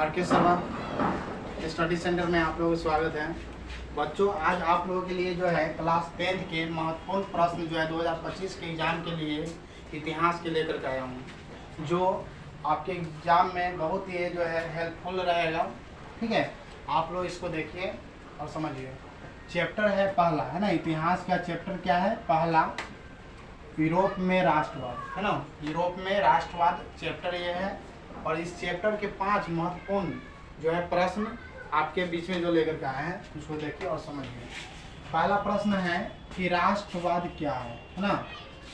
R K. Sharma study centre में आप लोगों का स्वागत है। बच्चों, आज आप लोगों के लिए जो है क्लास 10th के महत्वपूर्ण प्रश्न जो है 2025 के एग्ज़ाम के लिए इतिहास के लेकर के आया हूँ, जो आपके एग्ज़ाम में बहुत ही जो है हेल्पफुल रहेगा। ठीक है, आप लोग इसको देखिए और समझिए। चैप्टर है पहला, है ना, इतिहास का चैप्टर क्या है? पहला, यूरोप में राष्ट्रवाद, है ना, यूरोप में राष्ट्रवाद चैप्टर ये है। और इस चैप्टर के 5 महत्वपूर्ण जो है प्रश्न आपके बीच में जो लेकर के आए हैं उसको देखिए और समझिए। पहला प्रश्न है कि राष्ट्रवाद क्या है ना,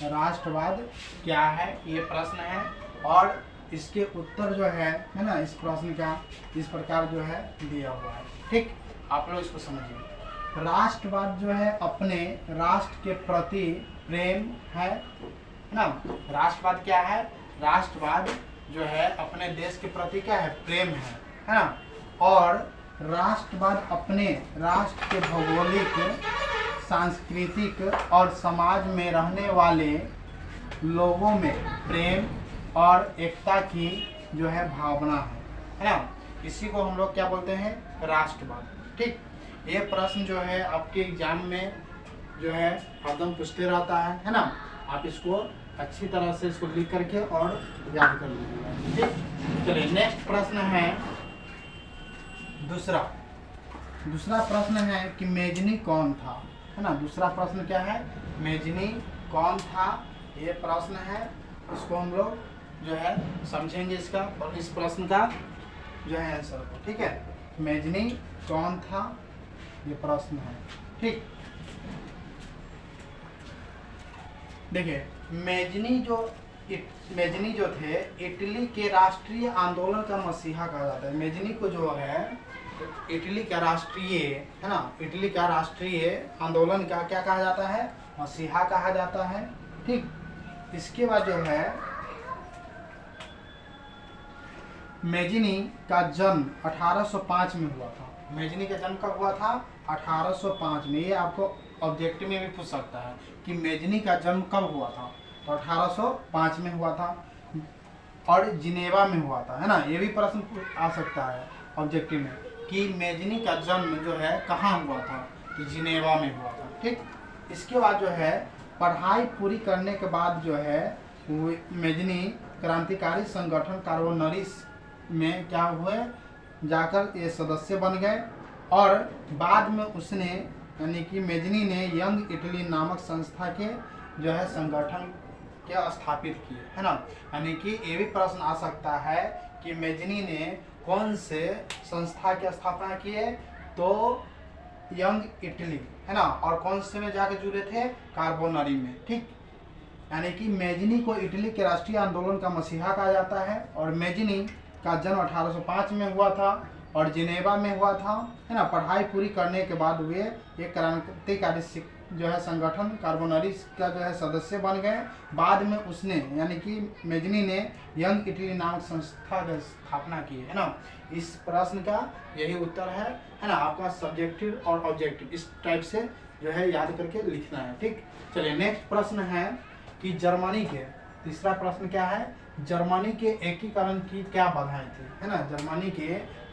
राष्ट्रवाद क्या है, ये प्रश्न है। और इसके उत्तर जो है ना, इस प्रश्न का इस प्रकार जो है दिया हुआ है। ठीक, आप लोग इसको समझिए। राष्ट्रवाद जो है अपने राष्ट्र के प्रति प्रेम है ना। राष्ट्रवाद क्या है? राष्ट्रवाद जो है अपने देश के प्रति क्या है? प्रेम है ना। और राष्ट्रवाद अपने राष्ट्र के भौगोलिक, सांस्कृतिक और समाज में रहने वाले लोगों में प्रेम और एकता की जो है भावना है ना। इसी को हम लोग क्या बोलते हैं? राष्ट्रवाद। ठीक, ये प्रश्न जो है आपके एग्जाम में जो है हरदम पूछते रहता है ना। आप इसको अच्छी तरह से इसको लिख करके और याद कर लीजिएगा। ठीक, चलिए नेक्स्ट प्रश्न है दूसरा प्रश्न है कि मेजनी कौन था, है ना। दूसरा प्रश्न क्या है? मेजनी कौन था, ये प्रश्न है। इसको हम लोग जो है समझेंगे इसका और इस प्रश्न का जो है आंसर को। ठीक है, मेजनी कौन था, ये प्रश्न है। ठीक, देखिए मेजनी जो थे इटली के राष्ट्रीय आंदोलन का मसीहा कहा जाता है। मेजनी को जो है इटली का राष्ट्रीय, है ना, इटली का राष्ट्रीय आंदोलन का क्या कहा जाता है? मसीहा कहा जाता है। ठीक, इसके बाद जो है मेजनी का जन्म 1805 में हुआ था। मेजनी का जन्म कब हुआ था? 1805 में। ये आपको ऑब्जेक्टिव में भी पूछ सकता है कि मेजनी का जन्म कब हुआ था, तो 1805 में हुआ था और जिनेवा में हुआ था, है ना। ये भी प्रश्न आ सकता है ऑब्जेक्टिव में कि मेजनी का जन्म जो है कहाँ हुआ था, तो जिनेवा में हुआ था। ठीक, इसके बाद जो है पढ़ाई पूरी करने के बाद जो है मेजनी क्रांतिकारी संगठन कार्बोनरिस में क्या हुए, जाकर ये सदस्य बन गए। और बाद में उसने, यानी कि मेजनी ने यंग इटली नामक संस्था के जो है संगठन के स्थापित किए, है ना। यानी कि ये भी प्रश्न आ सकता है कि मेजनी ने कौन से संस्था की स्थापना की है, तो यंग इटली, है ना। और कौन से में जाकर जुड़े थे? कार्बोनरी में। ठीक, यानी कि मेजनी को इटली के राष्ट्रीय आंदोलन का मसीहा कहा जाता है। और मेजनी का जन्म 1805 में हुआ था और जिनेवा में हुआ था, है ना। पढ़ाई पूरी करने के बाद वे एक क्रांतिकारी जो है संगठन कार्बोनरिस का जो है सदस्य बन गए। बाद में उसने, यानी कि मेजनी ने यंग इटली नामक संस्था की स्थापना की, है ना। इस प्रश्न का यही उत्तर है ना। आपका सब्जेक्टिव और ऑब्जेक्टिव इस टाइप से जो है याद करके लिखना है। ठीक, चलिए नेक्स्ट प्रश्न है कि जर्मनी के, तीसरा प्रश्न क्या है? जर्मनी के एकीकरण की क्या बाधाएं थी, है ना। जर्मनी के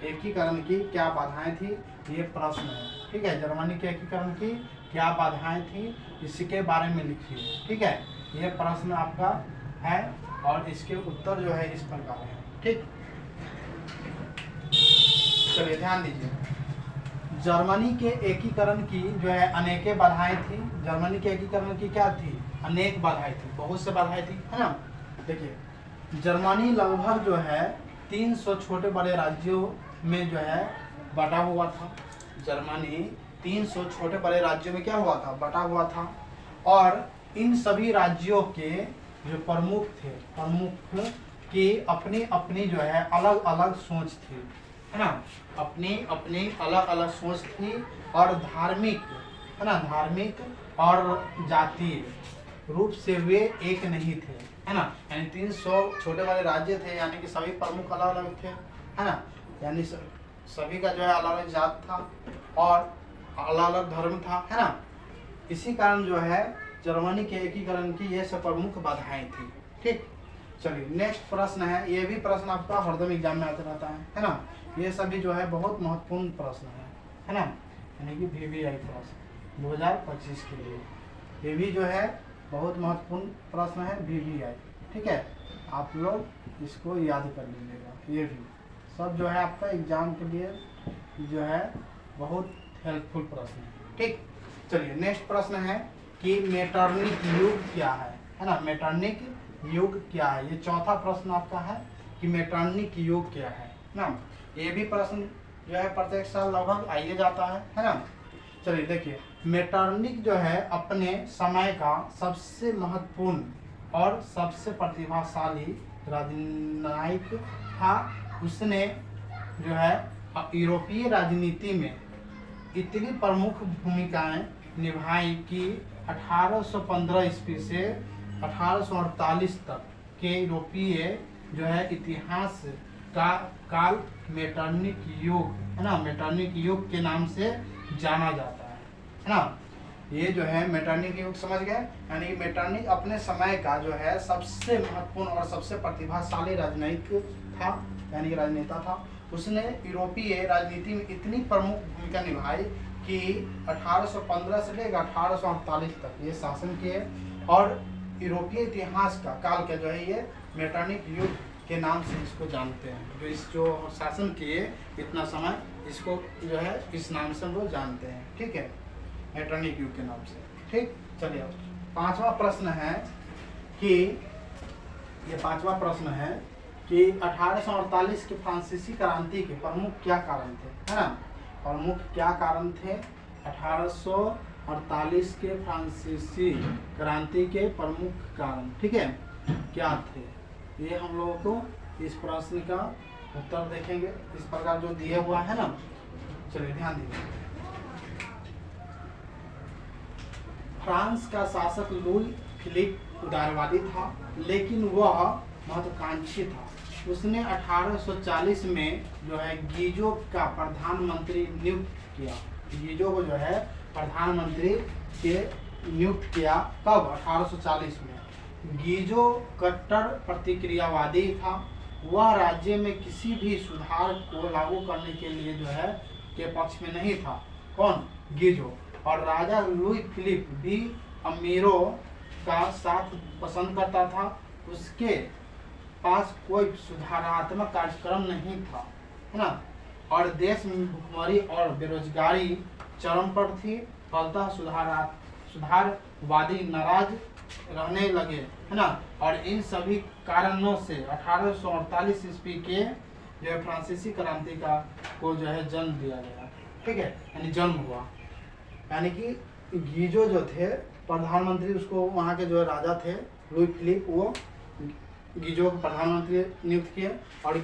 एकीकरण की क्या बाधाएं थी, ये प्रश्न है। ठीक है, जर्मनी के एकीकरण की क्या बाधाएं थी, इसके बारे में लिखिए। ठीक है, ये प्रश्न आपका है और इसके उत्तर जो है इस प्रकार है। ठीक, चलिए ध्यान दीजिए। जर्मनी के एकीकरण की जो है अनेक बाधाएं थी। जर्मनी के एकीकरण की क्या थी? अनेक बाधाएं थी, बहुत से बाधाएं थी, है ना। देखिए जर्मनी लगभग जो है 300 छोटे बड़े राज्यों में जो है बटा हुआ था। जर्मनी 300 छोटे बड़े राज्यों में क्या हुआ था? बटा हुआ था। और इन सभी राज्यों के जो प्रमुख थे, प्रमुख की अपनी अपनी जो है अलग अलग सोच थी, है ना। अपनी अपनी अलग अलग सोच थी और धार्मिक, है ना, धार्मिक और जातीय रूप से वे एक नहीं थे, है ना। यानी 300 छोटे बड़े राज्य थे, यानी कि सभी प्रमुख अलग अलग थे, है ना। यानी सभी का जो है अलग अलग जात था और अलग अलग धर्म था, है ना। इसी कारण जो है जर्मनी के एकीकरण की ये सब प्रमुख बाधाएं थी। ठीक, चलिए नेक्स्ट प्रश्न है, ये भी प्रश्न आपका हरदम एग्जाम में आता रहता है ना। ये सभी जो है बहुत महत्वपूर्ण प्रश्न है ना, यानी कि VVI प्रश्न 2025 के लिए ये भी जो है बहुत महत्वपूर्ण प्रश्न है VVI। ठीक है, आप लोग इसको याद कर लीजिएगा। ये भी सब जो है आपका एग्जाम के लिए जो है बहुत हेल्पफुल प्रश्न है। ठीक, चलिए नेक्स्ट प्रश्न है कि मेटरनिक युग क्या है ना। मेटरनिक युग क्या है, ये चौथा प्रश्न आपका है कि मेटरनिक युग क्या है ना। ये भी प्रश्न जो है प्रत्येक साल लगभग आइए जाता है ना। चलिए देखिए, मेटरनिक जो है अपने समय का सबसे महत्वपूर्ण और सबसे प्रतिभाशाली राजनयिक था। उसने जो है यूरोपीय राजनीति में इतनी प्रमुख भूमिकाएं निभाई कि 1815 ईस्वी से 1848 तक के यूरोपीय जो है इतिहास का काल मेटरनिक युग है ना, मेटरनिक युग के नाम से जाना जाता है ना। ये जो है मेटरनिक युग समझ गए, यानी मेटरनिक अपने समय का जो है सबसे महत्वपूर्ण और सबसे प्रतिभाशाली राजनयिक था, यानी कि राजनेता था। उसने यूरोपीय राजनीति में इतनी प्रमुख भूमिका निभाई कि 1815 से लेकर 1848 तक ये शासन किए और यूरोपीय इतिहास का काल का जो है ये मेटरनिक युग के नाम से इसको जानते हैं। जो इस जो शासन किए इतना समय, इसको जो है इस नाम से हम लोग जानते हैं। ठीक है, मेटरनिक युग के नाम से। ठीक, चलिए अब पांचवा प्रश्न है कि ये पांचवा प्रश्न है कि 1848 के फ्रांसीसी क्रांति के प्रमुख क्या कारण थे, है ना। प्रमुख क्या कारण थे 1848 के फ्रांसीसी क्रांति के प्रमुख कारण, ठीक है, क्या थे, ये हम लोगों को इस प्रश्न का उत्तर देखेंगे। इस प्रकार जो दिया हुआ है ना, चलिए ध्यान दीजिए। फ्रांस का शासक लुई फिलिप उदारवादी था, लेकिन वह महत्वाकांक्षी था। उसने 1840 में जो है गीजो का प्रधानमंत्री नियुक्त किया। गीजो को जो है प्रधानमंत्री के नियुक्त किया कब, 1840 में। गीजो कट्टर प्रतिक्रियावादी था। वह राज्य में किसी भी सुधार को लागू करने के लिए जो है के पक्ष में नहीं था। कौन, गीजो। और राजा लुई फिलिप भी अमीरों का साथ पसंद करता था। उसके पास कोई सुधारात्मक कार्यक्रम नहीं था, है ना। और देश में भुखमरी और बेरोजगारी चरम पर थी। फलतः सुधारवादी नाराज रहने लगे, है ना। और इन सभी कारणों से 1848 ईस्वी के जो है फ्रांसीसी क्रांति का को जो है जन्म दिया गया, ठीक है, यानी जन्म हुआ। यानी कि गीजो जो थे प्रधानमंत्री, उसको वहाँ के जो राजा थे लुई फिलिप, वो गीजो को प्रधानमंत्री नियुक्त किए। और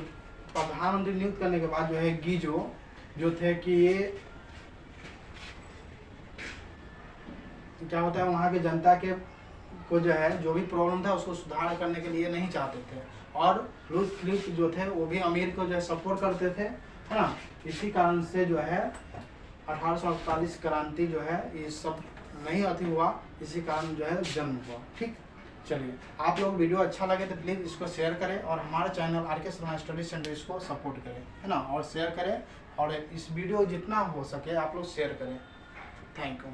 प्रधानमंत्री नियुक्त करने के बाद जो है गीजो जो थे कि ये क्या होता है, वहाँ के जनता के को जो है जो भी प्रॉब्लम था उसको सुधार करने के लिए नहीं चाहते थे। और लुई फिलिप जो थे वो भी अमीर को जो है सपोर्ट करते थे, है ना। इसी कारण से जो है 1848 क्रांति जो है ये सब नहीं अति हुआ, इसी कारण जो है जन्म हुआ। ठीक, चलिए आप लोग वीडियो अच्छा लगे तो प्लीज़ इसको शेयर करें और हमारे channel RK. Sharma study centre इसको सपोर्ट करें, है ना, और शेयर करें। और इस वीडियो जितना हो सके आप लोग शेयर करें। Thank you.